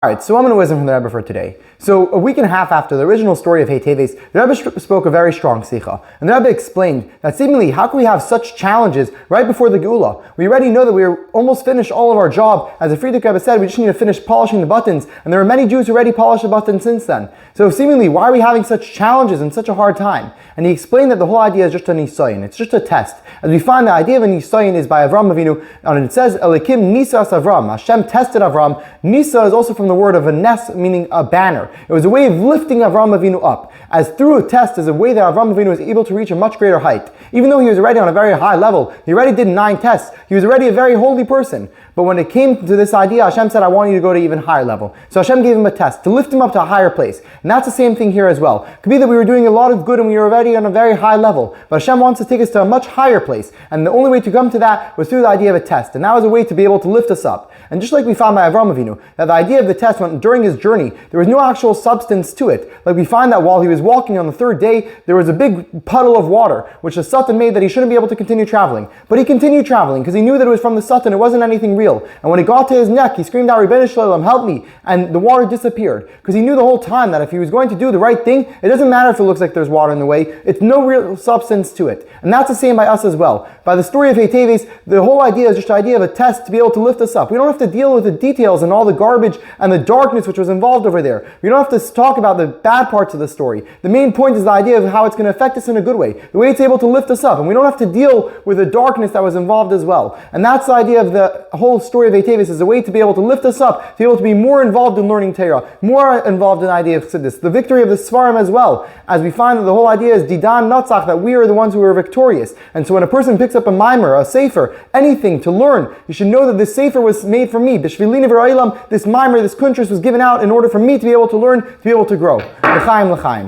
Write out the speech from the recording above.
Alright, so I'm going to wisdom from the Rebbe for today. So a week and a half after the original story of Hei Teves, the Rebbe spoke a very strong sicha. And the Rebbe explained that seemingly, how can we have such challenges right before the Geula? We already know that we are almost finished all of our job. As the Friedrich Rebbe said, we just need to finish polishing the buttons. And there are many Jews who already polished the buttons since then. So seemingly, why are we having such challenges and such a hard time? And he explained that the whole idea is just a nisayin. It's just a test. As we find the idea of a nisayin is by Avram Avinu, and it says, Elikim Nisas Avram. Hashem tested Avram. Nisa is also from the word of a nes, meaning a banner. It was a way of lifting Avram Avinu up, as through a test is a way that Avram Avinu was able to reach a much greater height. Even though he was already on a very high level, he already did 9 tests, he was already a very holy person. But when it came to this idea, Hashem said, I want you to go to even higher level. So Hashem gave him a test to lift him up to a higher place. And that's the same thing here as well. It could be that we were doing a lot of good and we were already on a very high level, but Hashem wants to take us to a much higher place. And the only way to come to that was through the idea of a test. And that was a way to be able to lift us up. And just like we found by Avram Avinu, that the idea of the test went during his journey, there was no actual substance to it. Like we find that while he was walking on the 3rd day, there was a big puddle of water, which the Satan made that he shouldn't be able to continue traveling. But he continued traveling because he knew that it was from the Satan, it wasn't anything real. And when it got to his neck, he screamed out, Ribbon Shalom, help me. And the water disappeared. Because he knew the whole time that if he was going to do the right thing, it doesn't matter if it looks like there's water in the way, it's no real substance to it. And that's the same by us as well. By the story of Hei Teves, the whole idea is just the idea of a test to be able to lift us up. We don't have to deal with the details and all the garbage and the darkness which was involved over there. We don't have to talk about the bad parts of the story. The main point is the idea of how it's going to affect us in a good way. The way it's able to lift us up. And we don't have to deal with the darkness that was involved as well. And that's the idea of the whole story of Hei Teves, is a way to be able to lift us up, to be able to be more involved in learning Torah, more involved in the idea of Chassidus, the victory of the Svarim as well. As we find that the whole idea is Didan Natzach, that we are the ones who are victorious. And so when a person picks up a mimer, a sefer, anything to learn, you should know that this sefer was made for me. B'shvilini v'ra'ilam, this mimer, this kuntris was given out in order for me to be able to learn, to be able to grow. L'chaim, l'chaim.